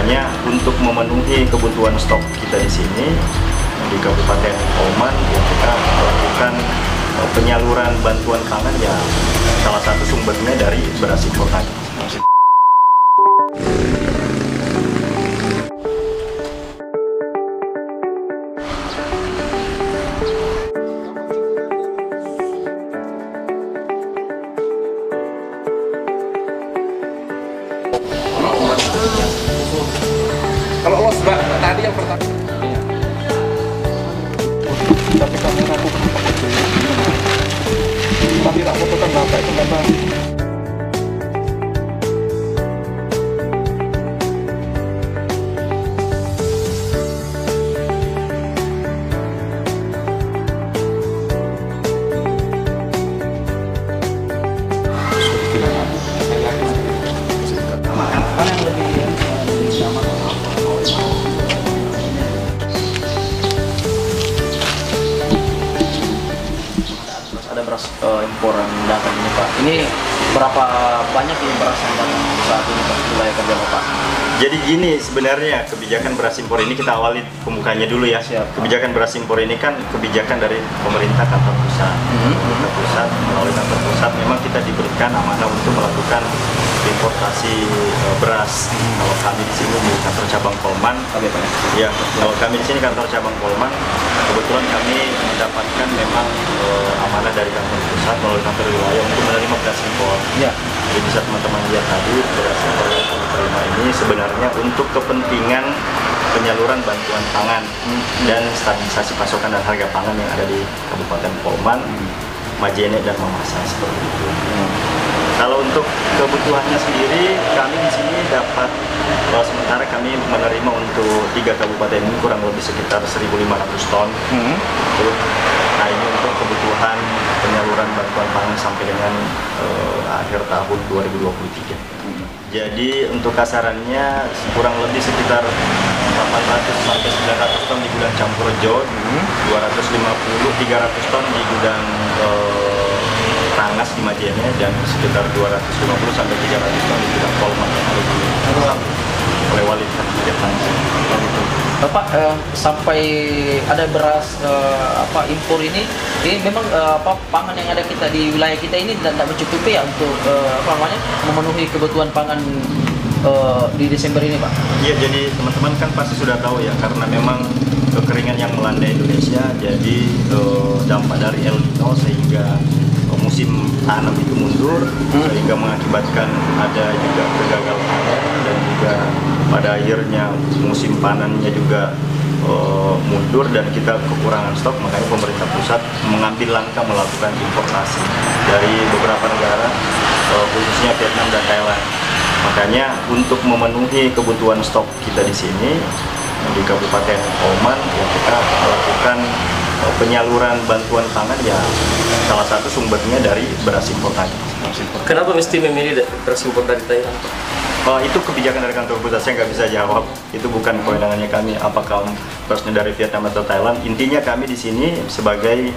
Makanya untuk memenuhi kebutuhan stok kita di sini di Kabupaten Polman, ya kita melakukan penyaluran bantuan pangan, ya salah satu sumbernya dari beras impor tadi. Kalau los Mbak, tadi yang pertama. Tapi kamu aku tapi tak fotokan bapak itu memang. Ada beras imporan datang ini Pak. Ini berapa banyak ini beras yang datang saat ini Pak, wilayah kerja Bapak? Jadi gini, sebenarnya kebijakan beras impor ini kita awali pembukanya dulu ya. Siap. Kebijakan beras impor ini kan kebijakan dari pemerintah kantor pusat. Pemerintah pusat, melalui kantor pusat memang kita diberikan amanah untuk melakukan importasi beras. Kalau kami di sini di kantor cabang Polman, ya, kalau kami di sini kantor cabang Polman, kebetulan kami mendapatkan memang amanah dari kantor pusat melalui kantor wilayah untuk menerima beras impor. Ya. Jadi bisa teman-teman lihat tadi beras impor yang kami terima ini sebenarnya untuk kepentingan penyaluran bantuan pangan dan stabilisasi pasokan dan harga pangan yang ada di Kabupaten Polman, Majene dan Mamasa seperti itu. Kalau untuk kebutuhannya sendiri, kami di sini dapat sementara kami menerima untuk 3 kabupaten ini kurang lebih sekitar 1.500 ton. Nah ini untuk kebutuhan penyaluran bantuan pangan sampai dengan akhir tahun 2023. Jadi untuk kasarannya kurang lebih sekitar 800 sampai 900 ton di gudang Campurjo, 250-300 ton di gudang Rangas di Majene, dan sekitar 250 sampai 300 ton di gudang Polman yang ada di oleh Wali Kota. Bapak sampai ada beras impor ini memang pangan yang ada kita di wilayah kita ini tidak mencukupi ya untuk memenuhi kebutuhan pangan di Desember ini Pak? Iya, jadi teman-teman kan pasti sudah tahu ya, karena memang kekeringan yang melanda Indonesia, jadi dampak dari El Nino sehingga musim tanam itu mundur, sehingga mengakibatkan ada juga kegagalan panen, dan juga pada akhirnya musim panennya juga mundur dan kita kekurangan stok. Makanya pemerintah pusat mengambil langkah melakukan importasi dari beberapa negara, khususnya Vietnam dan Thailand. Makanya untuk memenuhi kebutuhan stok kita di sini di Kabupaten Polman, ya kita melakukan penyaluran bantuan pangan, ya salah satu sumbernya dari beras impor tadi. Kenapa mesti memilih beras impor dari Thailand? Itu kebijakan dari kantor pusat, saya nggak bisa jawab. Itu bukan kewenangannya kami. Apakah berasnya dari Vietnam atau Thailand? Intinya kami di sini sebagai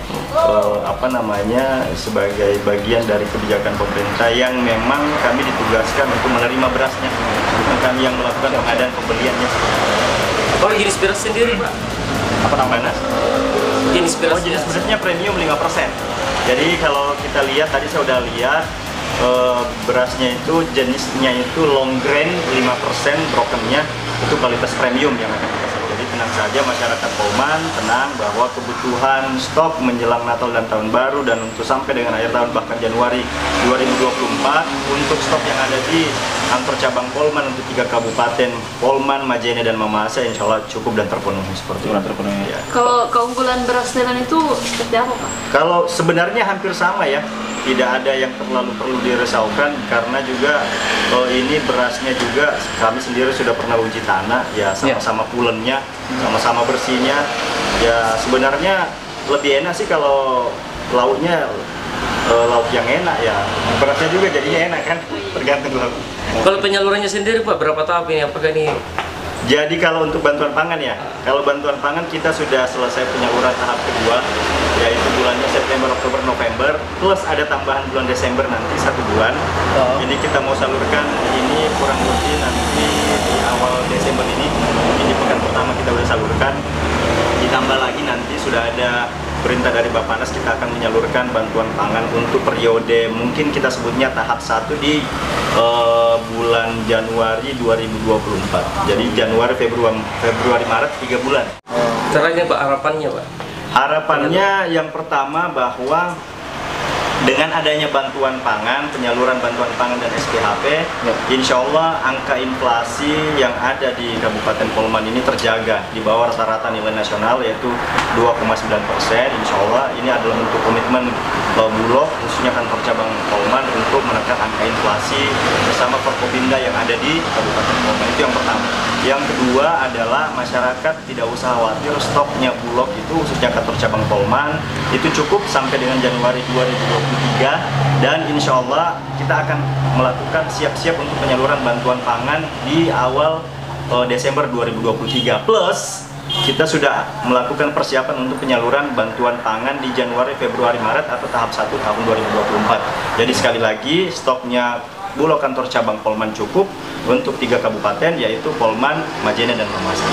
sebagai bagian dari kebijakan pemerintah yang memang kami ditugaskan untuk menerima berasnya, bukan kami yang melakukan pengadaan pembeliannya. Oh, jenis beras sendiri Pak? Apa namanya? Jenis beras. Jenis berasnya premium 5%. Jadi kalau kita lihat tadi saya udah lihat berasnya itu jenisnya itu long grain 5%, brokennya itu kualitas premium yang akan kita salurkan. Jadi tenang saja masyarakat Polman, tenang bahwa kebutuhan stok menjelang Natal dan Tahun Baru dan untuk sampai dengan akhir tahun bahkan Januari 2024 untuk stok yang ada di kantor cabang Polman untuk 3 kabupaten Polman, Majene dan Mamasa insya Allah cukup dan terpenuhi seperti itu. Ya. Kalau keunggulan beras Thailand itu seperti apa Pak? Kalau sebenarnya hampir sama ya, tidak ada yang terlalu perlu dirisaukan karena juga ini berasnya juga kami sendiri sudah pernah uji tanah, ya sama-sama pulennya, sama-sama bersihnya. Ya sebenarnya lebih enak sih kalau lauknya lauk yang enak, ya berasnya juga jadinya enak kan, tergantung lauk. Kalau penyalurannya sendiri Pak, berapa tahap ini? Apakah ini? Jadi kalau untuk bantuan pangan ya, kalau bantuan pangan kita sudah selesai penyaluran tahap kedua, yaitu bulannya September, Oktober, November, plus ada tambahan bulan Desember nanti 1 bulan. Ini kita mau salurkan ini kurang lebih nanti di awal Desember perintah dari Bappenas kita akan menyalurkan bantuan pangan untuk periode mungkin kita sebutnya tahap 1 di bulan Januari 2024. Jadi Januari, Februari, Maret 3 bulan. Caranya Pak, harapannya Pak? Harapannya yang pertama bahwa dengan adanya bantuan pangan, penyaluran bantuan pangan dan SPHP, insya Allah angka inflasi yang ada di Kabupaten Polman ini terjaga di bawah rata-rata nilai nasional yaitu 2,9%. Insya Allah ini adalah bentuk komitmen Bulog khususnya kantor cabang Polman untuk menekan angka inflasi bersama Forkopimda yang ada di Kabupaten Polman. Itu yang pertama. Yang kedua adalah masyarakat tidak usah khawatir, stoknya Bulog itu khususnya kantor cabang Polman itu cukup sampai dengan Januari 2023 dan insya Allah kita akan melakukan siap-siap untuk penyaluran bantuan pangan di awal Desember 2023 plus kita sudah melakukan persiapan untuk penyaluran bantuan pangan di Januari, Februari, Maret atau tahap 1 tahun 2024. Jadi sekali lagi stoknya Bulog kantor cabang Polman cukup untuk 3 kabupaten yaitu Polman, Majene dan Mamasa.